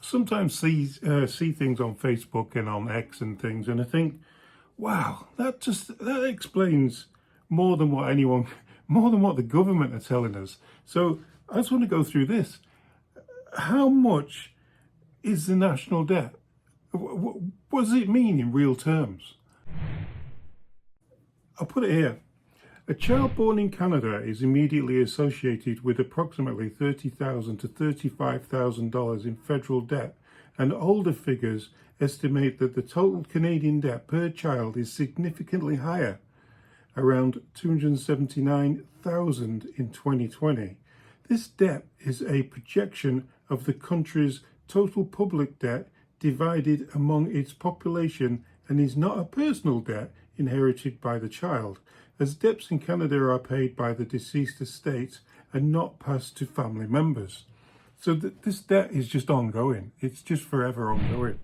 sometimes see things on Facebook and on X and things, and I think, wow, that explains more than what anyone, more than what the government are telling us. So I just want to go through this. How much is the national debt? What does it mean in real terms? I'll put it here. A child born in Canada is immediately associated with approximately $30,000 to $35,000 in federal debt, and older figures estimate that the total Canadian debt per child is significantly higher, around $279,000 in 2020. This debt is a projection of the country's total public debt divided among its population and is not a personal debt inherited by the child, as debts in Canada are paid by the deceased estate and not passed to family members. So this debt is just ongoing. It's just forever ongoing.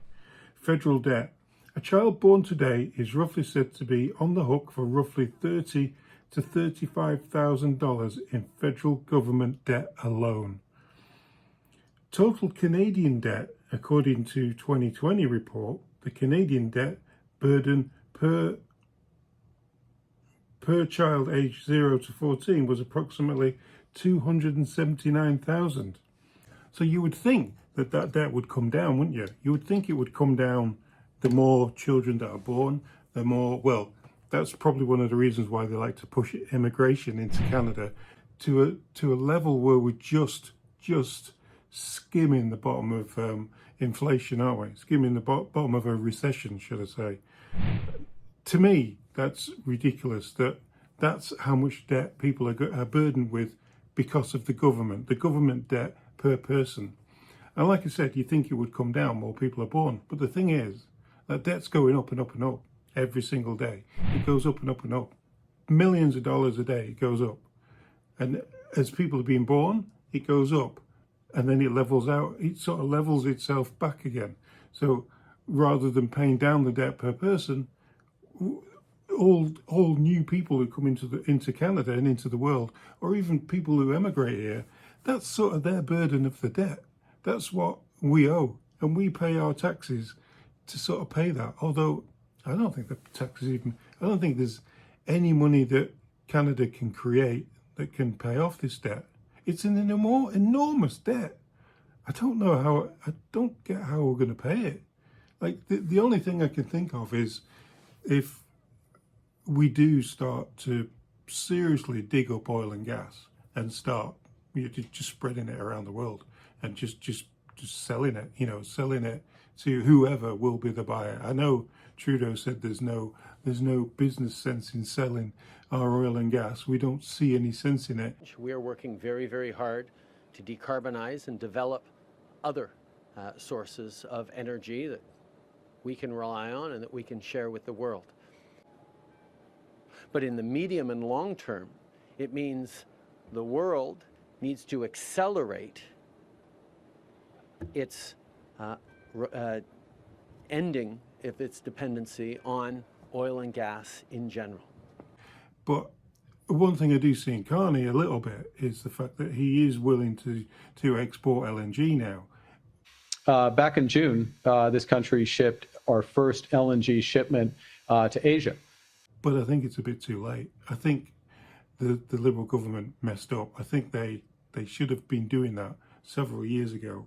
Federal debt. A child born today is roughly said to be on the hook for roughly $30,000 to $35,000 in federal government debt alone. Total Canadian debt, according to 2020 report, the Canadian debt burden per child aged 0 to 14 was approximately $279,000. So you would think that debt would come down, wouldn't you? You would think it would come down the more children that are born, the more, well, that's probably one of the reasons why they like to push immigration into Canada to a level where we're just skimming the bottom of inflation, aren't we? Skimming the bottom of a recession, should I say. To me, that's ridiculous. That's how much debt people are burdened with because of the government debt per person. And like I said, you think it would come down, more people are born. But the thing is, that debt's going up and up and up every single day. It goes up and up and up. Millions of dollars a day, it goes up. And as people are being born, it goes up. And then it levels out. It sort of levels itself back again. So rather than paying down the debt per person, all new people who come into Canada and into the world, or even people who emigrate here, that's sort of their burden of the debt. That's what we owe, and we pay our taxes to sort of pay that. Although I don't think I don't think there's any money that Canada can create that can pay off this debt. It's an enormous debt. I don't get how we're going to pay it. Like the only thing I can think of is if we do start to seriously dig up oil and gas and start just spreading it around the world and just selling it, selling it to whoever will be the buyer. I know Trudeau said there's no business sense in selling our oil and gas. We don't see any sense in it. We are working very, very hard to decarbonize and develop other sources of energy that we can rely on and that we can share with the world. But in the medium and long term, it means the world needs to accelerate its ending of its dependency on oil and gas in general. But one thing I do see in Carney a little bit is the fact that he is willing to export LNG now. Back in June, this country shipped our first LNG shipment to Asia. But I think it's a bit too late. I think the Liberal government messed up. I think they should have been doing that several years ago.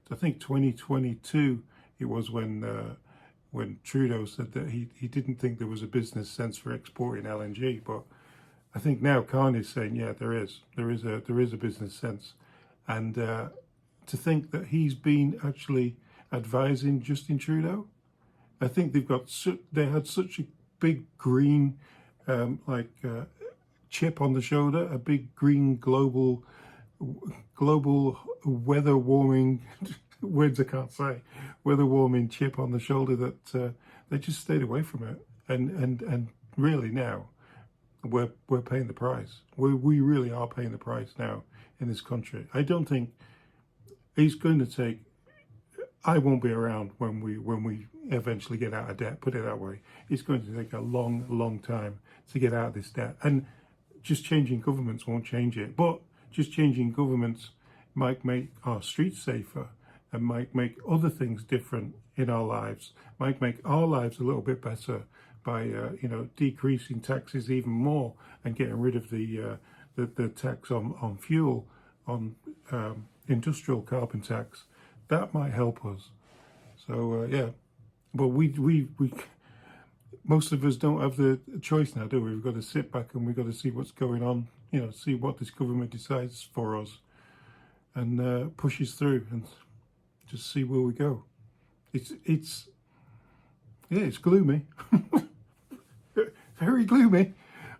I think 2022 it was when Trudeau said that he didn't think there was a business sense for exporting LNG. But I think now Carney's saying, yeah, there is a business sense, and to think that he's been actually advising Justin Trudeau, I think they had such a big green chip on the shoulder, a big green global weather warming words I can't say, weather warming chip on the shoulder that they just stayed away from it, and really now we're paying the price. We really are paying the price now in this country. I don't think he's going to take. I won't be around when we eventually get out of debt, put it that way. It's going to take a long time to get out of this debt. And just changing governments won't change it. But just changing governments might make our streets safer. and might make other things different in our lives, might make our lives a little bit better by decreasing taxes even more and getting rid of the tax on fuel, on industrial carbon tax. That might help us. So yeah, but we most of us don't have the choice now, do we? We've got to sit back and we've got to see what's going on, see what this government decides for us and pushes through and just see where we go. It's gloomy. Very gloomy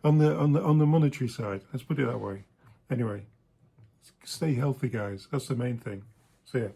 on the monetary side. Let's put it that way. Anyway, stay healthy, guys. That's the main thing. See ya.